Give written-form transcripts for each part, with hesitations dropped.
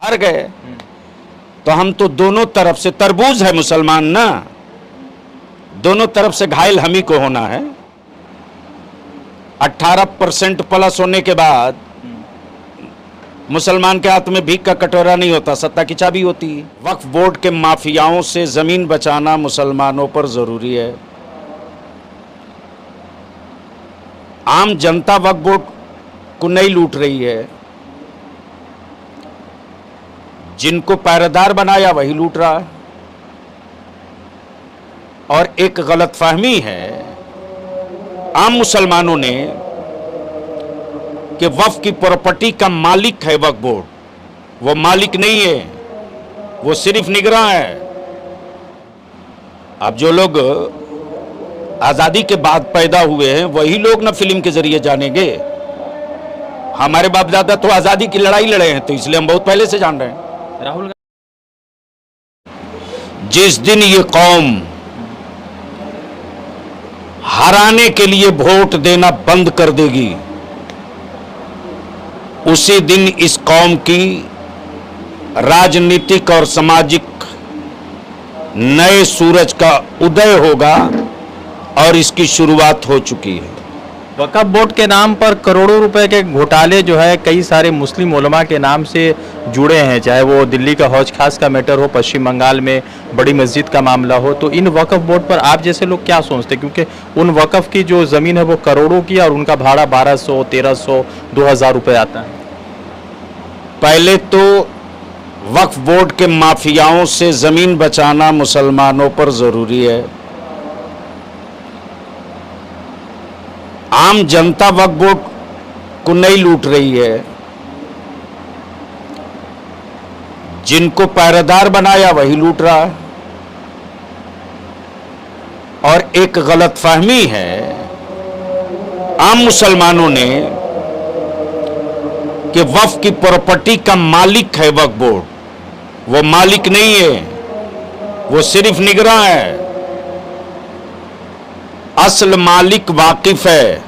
हार गए तो हम तो दोनों तरफ से तरबूज है मुसलमान ना, दोनों तरफ से घायल हम ही को होना है। 18% प्लस होने के बाद मुसलमान के हाथ में भीख का कटोरा नहीं होता, सत्ता की चाबी होती है। वक्फ बोर्ड के माफियाओं से जमीन बचाना मुसलमानों पर जरूरी है। आम जनता वक्फ बोर्ड को नहीं लूट रही है, जिनको पहरेदार बनाया वही लूट रहा है। और एक गलतफहमी है आम मुसलमानों ने कि वक्फ की प्रॉपर्टी का मालिक है वक्फ बोर्ड। वो मालिक नहीं है, वो सिर्फ निगरां है। अब जो लोग आजादी के बाद पैदा हुए हैं वही लोग ना फिल्म के जरिए जानेंगे। हमारे बाप दादा तो आजादी की लड़ाई लड़े हैं, तो इसलिए हम बहुत पहले से जान रहे हैं। राहुल, जिस दिन ये कौम हराने के लिए वोट देना बंद कर देगी, उसी दिन इस कौम की राजनीतिक और सामाजिक नए सूरज का उदय होगा और इसकी शुरुआत हो चुकी है। वक्फ बोर्ड के नाम पर करोड़ों रुपए के घोटाले जो है कई सारे मुस्लिम उलमा के नाम से जुड़े हैं, चाहे वो दिल्ली का हौज खास का मैटर हो, पश्चिम बंगाल में बड़ी मस्जिद का मामला हो। तो इन वक्फ बोर्ड पर आप जैसे लोग क्या सोचते हैं, क्योंकि उन वक्फ की जो ज़मीन है वो करोड़ों की और उनका भाड़ा 1200, 1300, 2000 रुपये आता है। पहले तो वक्फ बोर्ड के माफियाओं से जमीन बचाना मुसलमानों पर जरूरी है। आम जनता वक्फ बोर्ड को नहीं लूट रही है, जिनको पहरेदार बनाया वही लूट रहा है। और एक गलतफहमी है आम मुसलमानों ने कि वक्फ की प्रॉपर्टी का मालिक है वक्फ बोर्ड। वो मालिक नहीं है, वो सिर्फ निगरां है। असल मालिक वाकिफ है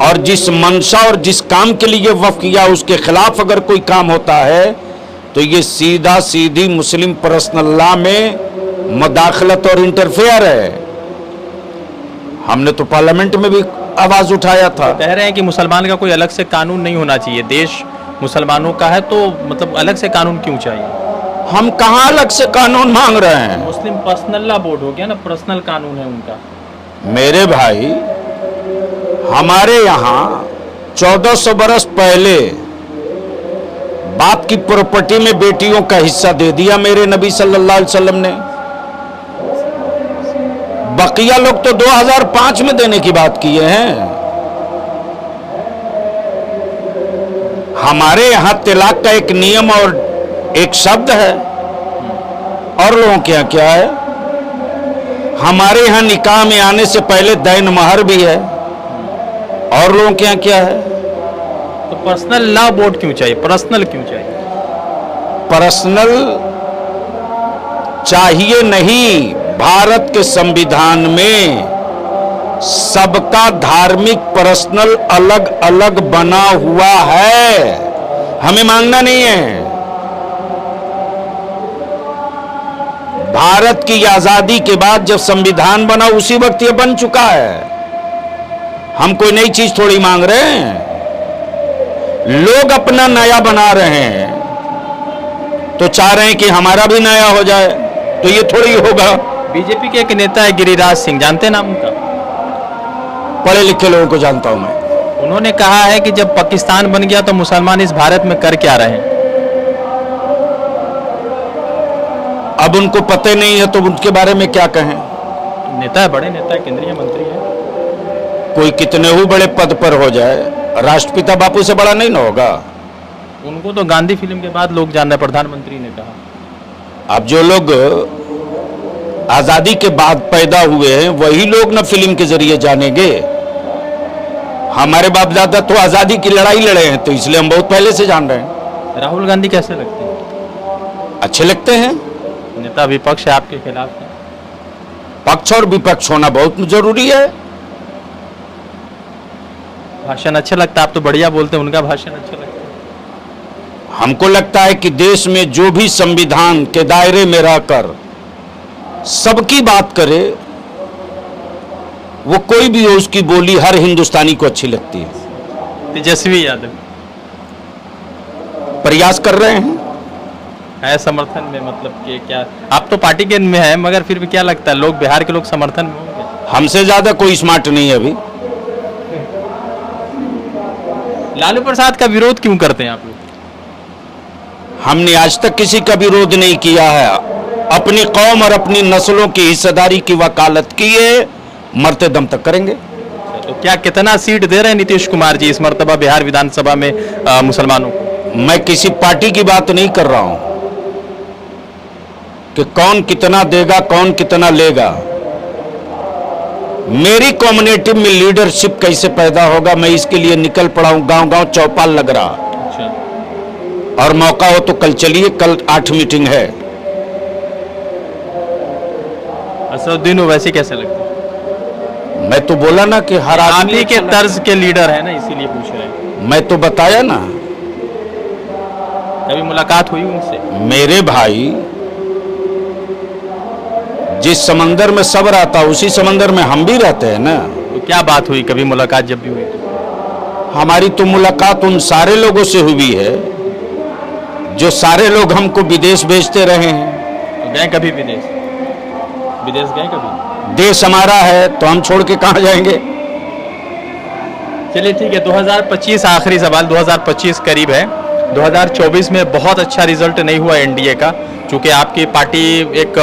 और जिस मंशा और जिस काम के लिए वक्फ किया उसके खिलाफ अगर कोई काम होता है तो ये सीधा सीधी मुस्लिम पर्सनल लॉ में मुदाखलत और इंटरफेयर है। हमने तो पार्लियामेंट में भी आवाज उठाया था। कह रहे हैं कि मुसलमान का कोई अलग से कानून नहीं होना चाहिए, देश मुसलमानों का है, तो मतलब अलग से कानून क्यों चाहिए? हम कहां अलग से कानून मांग रहे हैं? मुस्लिम पर्सनल लॉ बोर्ड हो गया ना, पर्सनल कानून है उनका। मेरे भाई, हमारे यहां 1400 बरस पहले बाप की प्रॉपर्टी में बेटियों का हिस्सा दे दिया मेरे नबी सल्लल्लाहु अलैहि वसल्लम ने। बकिया लोग तो 2005 में देने की बात किए हैं। हमारे यहां तिलाक का एक नियम और एक शब्द है, और लोगों के यहां क्या है? हमारे यहां निकाह में आने से पहले दैन महर भी है, और लोगों के यहां क्या है? तो पर्सनल लॉ बोर्ड क्यों चाहिए? पर्सनल क्यों चाहिए? पर्सनल चाहिए नहीं, भारत के संविधान में सबका धार्मिक पर्सनल अलग अलग बना हुआ है, हमें मांगना नहीं है। भारत की आजादी के बाद जब संविधान बना उसी वक्त ये बन चुका है। हम कोई नई चीज थोड़ी मांग रहे हैं। लोग अपना नया बना रहे हैं तो चाह रहे हैं कि हमारा भी नया हो जाए, तो ये थोड़ी होगा। बीजेपी के एक नेता है गिरिराज सिंह, जानते हैं नाम उनका? पढ़े लिखे लोगों को जानता हूं मैं। उन्होंने कहा है कि जब पाकिस्तान बन गया तो मुसलमान इस भारत में कर क्या रहे हैं। अब उनको पता नहीं है तो उनके बारे में क्या कहें? नेता है, बड़े नेता है, केंद्रीय मंत्री है। कोई कितने ही बड़े पद पर हो जाए, राष्ट्रपिता बापू से बड़ा नहीं ना होगा। उनको तो गांधी फिल्म के बाद लोग जान रहे, प्रधानमंत्री ने कहा। अब जो लोग आजादी के बाद पैदा हुए हैं वही लोग ना फिल्म के जरिए जानेंगे। हमारे बाप दादा तो आजादी की लड़ाई लड़े हैं, तो इसलिए हम बहुत पहले से जान रहे हैं। राहुल गांधी कैसे लगते हैं? अच्छे लगते हैं। नेता विपक्ष है, आपके खिलाफ है। पक्ष और विपक्ष होना बहुत जरूरी है। भाषण अच्छा लगता है, आप तो बढ़िया बोलते हैं, उनका भाषण अच्छा लगता है। हमको लगता है कि देश में जो भी संविधान के दायरे में रहकर सबकी बात करे, वो कोई भी हो, उसकी बोली हर हिंदुस्तानी को अच्छी लगती है। तेजस्वी यादव प्रयास कर रहे हैं। है समर्थन में, मतलब कि क्या आप तो पार्टी के में हैं, मगर फिर भी क्या लगता है लोग, बिहार के लोग समर्थन में होंगे? हमसे ज्यादा कोई स्मार्ट नहीं है अभी। लालू प्रसाद का विरोध क्यों करते हैं आप लोग? हमने आज तक किसी का विरोध नहीं किया है। अपनी कौम और अपनी नस्लों की हिस्सेदारी की वकालत की है, मरते दम तक करेंगे। तो क्या कितना सीट दे रहे हैं नीतीश कुमार जी इस मर्तबा बिहार विधानसभा में मुसलमानों को? मैं किसी पार्टी की बात नहीं कर रहा हूं कि कौन कितना देगा, कौन कितना लेगा। मेरी कम्युनिटी में लीडरशिप कैसे पैदा होगा, मैं इसके लिए निकल पड़ा हूं। गांव-गांव चौपाल लग रहा। अच्छा। और मौका हो तो कल चलिए, कल 8 मीटिंग है। असदुद्दीन ओवैसी कैसे लगते हैं? मैं तो बोला ना कि हर आप आदमी ही के तर्ज के लीडर है ना, इसीलिए पूछ रहे हैं। मैं तो बताया ना, कभी मुलाकात हुई उनसे? मेरे भाई, जिस समंदर में सब रहता उसी समंदर में हम भी रहते हैं ना। तो क्या बात हुई, कभी मुलाकात जब भी हुई? हमारी तो मुलाकात उन सारे लोगों से हुई है जो सारे लोग हमको विदेश भेजते रहे हैं। तो गए कभी विदेश? विदेश गए कभी? देश हमारा है तो हम छोड़ के कहां जाएंगे। चलिए ठीक है। 2025 आखिरी सवाल, 2025 करीब है। 2024 में बहुत अच्छा रिजल्ट नहीं हुआ एनडीए का, चूंकि आपकी पार्टी एक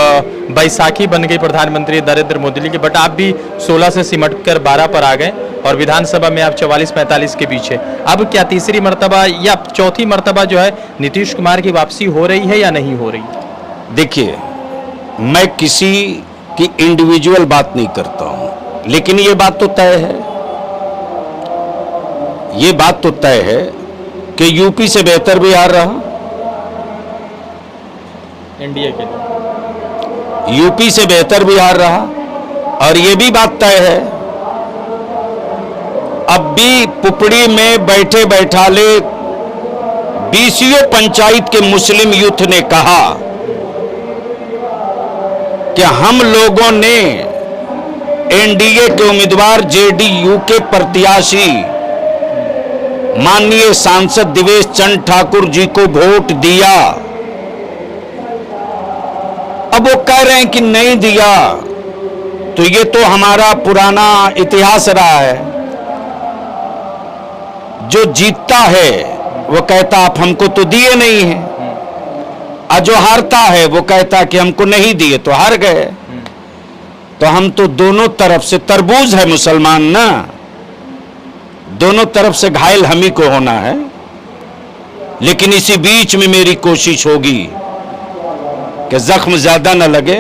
बैसाखी बन गई प्रधानमंत्री नरेंद्र मोदी की, बट आप भी 16 से सिमट कर 12 पर आ गए और विधानसभा में आप 44-45 के पीछे। अब क्या तीसरी मर्तबा या चौथी मर्तबा जो है नीतीश कुमार की वापसी हो रही है या नहीं हो रही? देखिए, मैं किसी की इंडिविजुअल बात नहीं करता हूं, लेकिन ये बात तो तय है, ये बात तो तय है कि यूपी से बेहतर बिहार रहा। एनडीए के लिए यूपी से बेहतर बिहार रहा। और ये भी बात तय है, अब भी पुपड़ी में बैठे बैठाले बीसीओ पंचायत के मुस्लिम यूथ ने कहा कि हम लोगों ने एनडीए के उम्मीदवार जेडीयू के प्रत्याशी माननीय सांसद दिवेश चंद्र ठाकुर जी को वोट दिया। अब वो कह रहे हैं कि नहीं दिया, तो ये तो हमारा पुराना इतिहास रहा है। जो जीतता है वो कहता आप हमको तो दिए नहीं हैं, और जो हारता है वो कहता कि हमको नहीं दिए तो हार गए। तो हम तो दोनों तरफ से तरबूज है मुसलमान ना, दोनों तरफ से घायल हम ही को होना है। लेकिन इसी बीच में मेरी कोशिश होगी कि जख्म ज्यादा न लगे,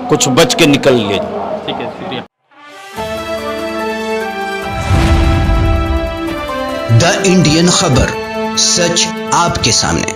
कुछ बच के निकल ले। ठीक है, शुक्रिया। द इंडियन खबर, सच आपके सामने।